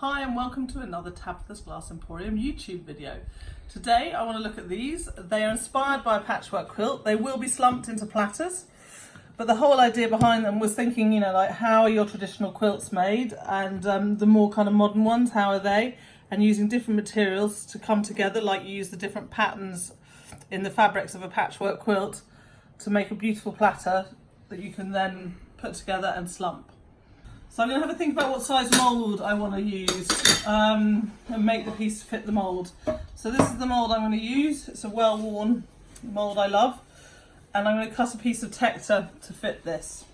Hi and welcome to another Tabitha's Glass Emporium YouTube video. Today I want to look at these. They are inspired by a patchwork quilt. They will be slumped into platters, but the whole idea behind them was thinking, you know, like how are your traditional quilts made, and the more kind of modern ones, how are they, and using different materials to come together, like you use the different patterns in the fabrics of a patchwork quilt to make a beautiful platter that you can then put together and slump. So I'm going to have a think about what size mould I want to use and make the piece fit the mould. So this is the mould I'm going to use. It's a well-worn mould I love, and I'm going to cut a piece of texture to fit this.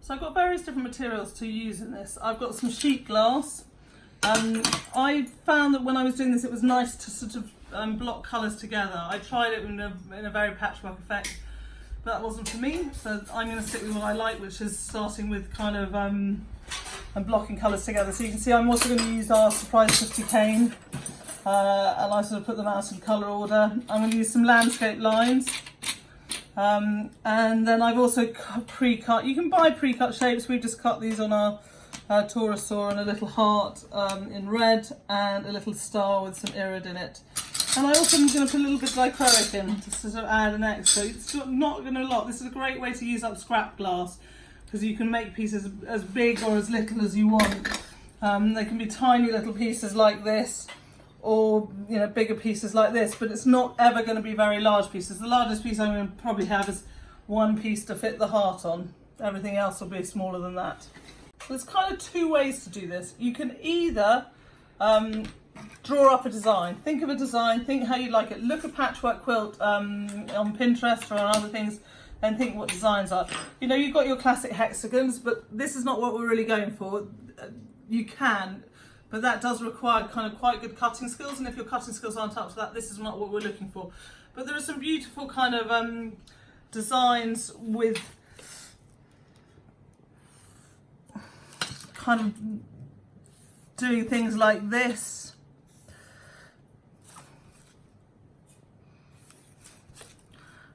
So I've got various different materials to use in this. I've got some sheet glass. I found that when I was doing this it was nice to sort of block colours together. I tried it in a very patchwork effect, but that wasn't for me, so I'm going to stick with what I like, which is starting with kind of and blocking colours together. So you can see I'm also going to use our Surprise 50 cane, and I sort of put them out in colour order. I'm going to use some landscape lines, and then I've also pre-cut. You can buy pre-cut shapes. We just cut these on our Taurus saw, and a little heart in red and a little star with some irid in it. And I also am going to put a little bit of Dichroic in to sort of add an extra. It's not going to lot. This is a great way to use up scrap glass because you can make pieces as big or as little as you want. They can be tiny little pieces like this, or you know, bigger pieces like this, but it's not ever going to be very large pieces. The largest piece I'm going to probably have is one piece to fit the heart on. Everything else will be smaller than that. There's kind of two ways to do this. You can either draw up a design. Think of a design, think how you'd like it. Look at patchwork quilt on Pinterest or on other things and think what designs are. You know, you've got your classic hexagons, but this is not what we're really going for. You can, but that does require kind of quite good cutting skills, and if your cutting skills aren't up to that, this is not what we're looking for. But there are some beautiful kind of designs with kind of doing things like this.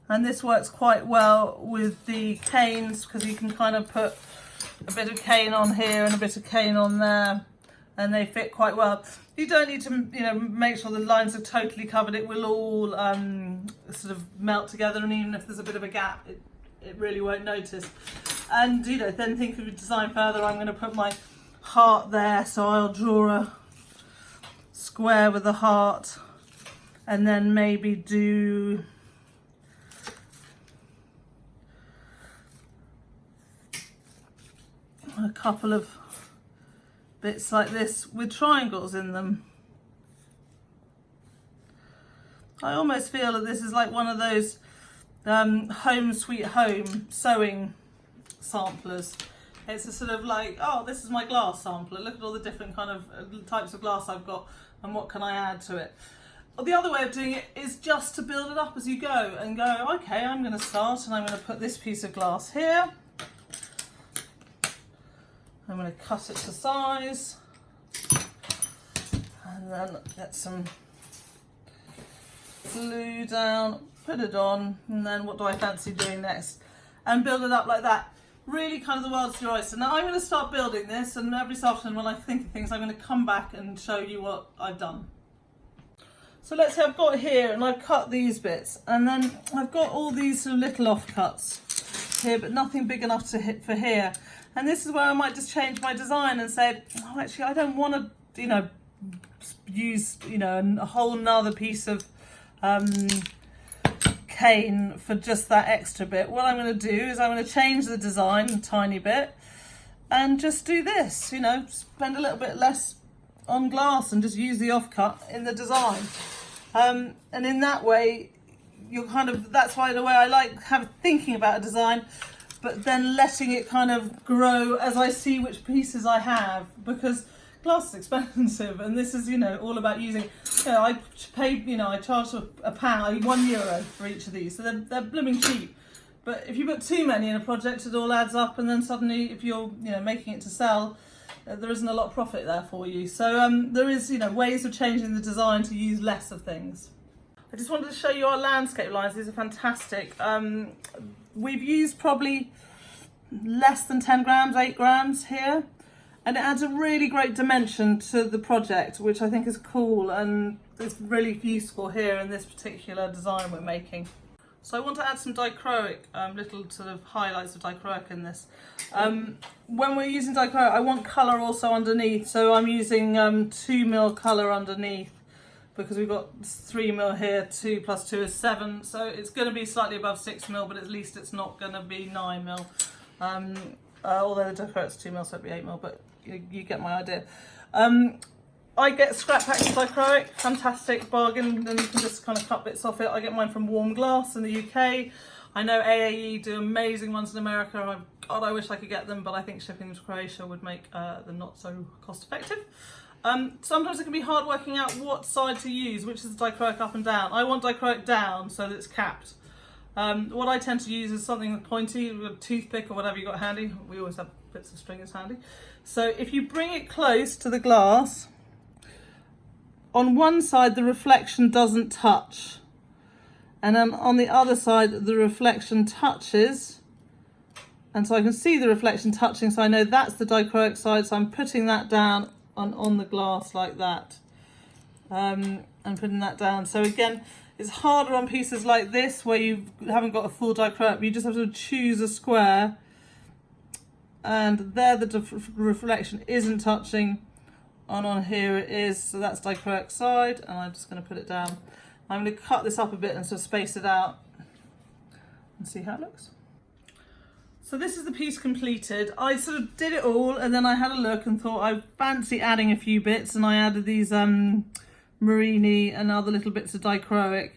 And this works quite well with the canes because you can kind of put a bit of cane on here and a bit of cane on there, and they fit quite well. You don't need to, you know, make sure the lines are totally covered. It will all sort of melt together, and even if there's a bit of a gap, it really won't notice. And you know, then think of a design further. I'm going to put my heart there, so I'll draw a square with a heart, and then maybe do a couple of bits like this with triangles in them. I almost feel that this is like one of those home sweet home sewing samplers. It's a sort of like, oh, this is my glass sampler. Look at all the different kind of types of glass I've got, and what can I add to it. The other way of doing it is just to build it up as you go and go, okay, I'm going to start and I'm going to put this piece of glass here. I'm going to cut it to size, and then get some glue down, put it on, and then what do I fancy doing next? And build it up like that. Really kind of the world's your oyster. Now I'm going to start building this, and every so often when I think of things I'm going to come back and show you what I've done. So let's say I've got here and I've cut these bits, and then I've got all these sort of little offcuts here, but nothing big enough to hit for here. And this is where I might just change my design and say, oh, actually I don't want to, you know, use, you know, a whole nother piece of cane for just that extra bit. What I'm going to do is I'm going to change the design a tiny bit and just do this, you know, spend a little bit less on glass and just use the offcut in the design. And in that way, you're kind of, that's why the way I like thinking about a design, but then letting it kind of grow as I see which pieces I have, because glass is expensive, and this is, you know, all about using, you know, I pay, you know, I charge a pound, €1 for each of these, so they're blooming cheap. But if you put too many in a project, it all adds up, and then suddenly, if you're, you know, making it to sell, there isn't a lot of profit there for you. So there is, you know, ways of changing the design to use less of things. I just wanted to show you our landscape lines. These are fantastic. We've used probably less than 10 grams, 8 grams here. And it adds a really great dimension to the project, which I think is cool and is really useful here in this particular design we're making. So I want to add some dichroic, little sort of highlights of dichroic in this. When we're using dichroic, I want colour also underneath, so I'm using 2mm colour underneath, because we've got 3mm here, 2 plus 2 is 7, so it's going to be slightly above 6mm, but at least it's not going to be 9mm. Although the dichroic's 2mm, so it'd be 8mm, but you get my idea. I get scrap packs of dichroic, fantastic bargain, and you can just kind of cut bits off it. I get mine from Warm Glass in the UK. I know AAE do amazing ones in America. God, I wish I could get them, but I think shipping them to Croatia would make them not so cost effective. Sometimes it can be hard working out what side to use, which is the dichroic up and down. I want dichroic down so that it's capped. What I tend to use is something pointy, with a toothpick or whatever you got handy. We always have bits of stringers handy. So if you bring it close to the glass, on one side the reflection doesn't touch, and then on the other side the reflection touches, and so I can see the reflection touching, so I know that's the dichroic side, so I'm putting that down on the glass like that, and putting that down. So again, it's harder on pieces like this where you haven't got a full dichroic, but you just have to choose a square, and there the reflection isn't touching, and on here it is, so that's dichroic side, and I'm just going to put it down. I'm going to cut this up a bit and sort of space it out and see how it looks. So this is the piece completed. I sort of did it all, and then I had a look and thought I fancy adding a few bits, and I added these murrine and other little bits of dichroic.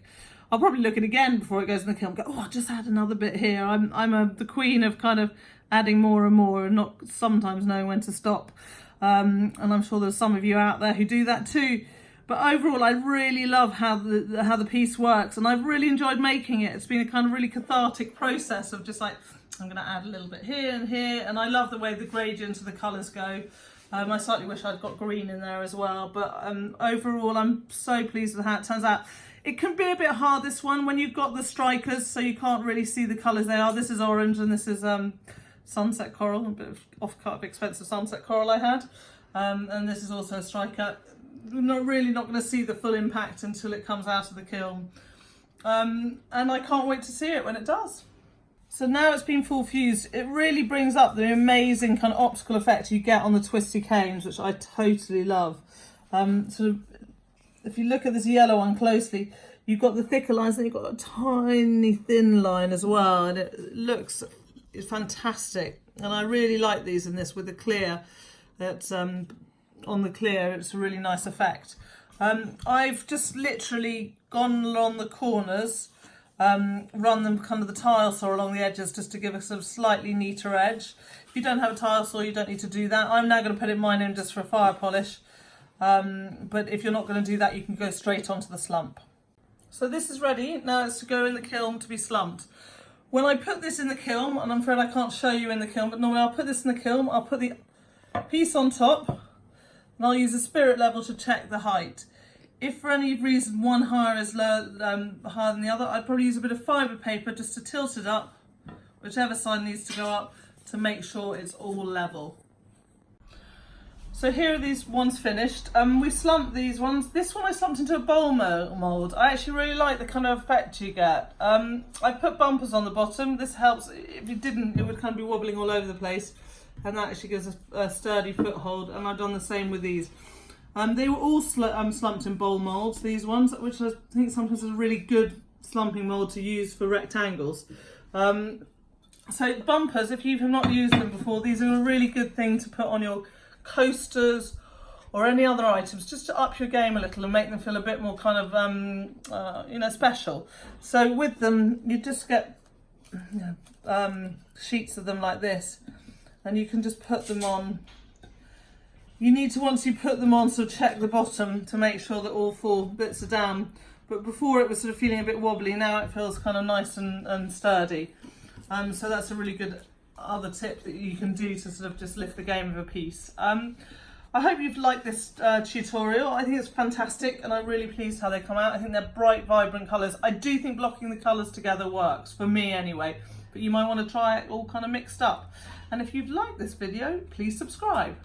I'll probably look at it again before it goes in the kiln and go, oh, I'll just add another bit here. I'm the queen of kind of adding more and more and not sometimes knowing when to stop. And I'm sure there's some of you out there who do that too. But overall, I really love how the piece works, and I've really enjoyed making it. It's been a kind of really cathartic process of just like, I'm going to add a little bit here and here, and I love the way the gradient of the colours go. I slightly wish I'd got green in there as well, but overall I'm so pleased with how it turns out. It can be a bit hard, this one, when you've got the strikers, so you can't really see the colours they are. This is orange and this is sunset coral, a bit of off-cut expensive sunset coral I had, and this is also a striker. You're really not going to see the full impact until it comes out of the kiln, and I can't wait to see it when it does. So now it's been full fused, it really brings up the amazing kind of optical effect you get on the twisty canes, which I totally love. So if you look at this yellow one closely, you've got the thicker lines, then you've got a tiny thin line as well, and it looks fantastic. And I really like these in this with the clear. That's on the clear, it's a really nice effect. I've just literally gone along the corners, run them kind of the tile saw along the edges just to give a sort of slightly neater edge. If you don't have a tile saw, you don't need to do that. I'm now going to put mine in just for a fire polish, but if you're not going to do that, you can go straight onto the slump. So this is ready. Now it's to go in the kiln to be slumped. When I put this in the kiln, and I'm afraid I can't show you in the kiln, but normally I'll put this in the kiln, I'll put the piece on top, and I'll use a spirit level to check the height. If for any reason one higher is higher than the other, I'd probably use a bit of fibre paper just to tilt it up, whichever side needs to go up, to make sure it's all level. So here are these ones finished. We slumped these ones. This one I slumped into a bowl mould. I actually really like the kind of effect you get. I put bumpers on the bottom. This helps. If you didn't, it would kind of be wobbling all over the place, and that actually gives a sturdy foothold, and I've done the same with these. They were all slumped in bowl moulds, these ones, which I think sometimes is a really good slumping mould to use for rectangles. So bumpers, if you've not used them before, these are a really good thing to put on your coasters or any other items, just to up your game a little and make them feel a bit more kind of, special. So with them, you just get sheets of them like this, and you can just put them on. You need to, once you put them on, sort of check the bottom to make sure that all 4 bits are down. But before it was sort of feeling a bit wobbly, now it feels kind of nice and sturdy. So that's a really good other tip that you can do to sort of just lift the game of a piece. I hope you've liked this tutorial. I think it's fantastic, and I'm really pleased how they come out. I think they're bright, vibrant colours. I do think blocking the colours together works, for me anyway, but you might want to try it all kind of mixed up. And if you've liked this video, please subscribe.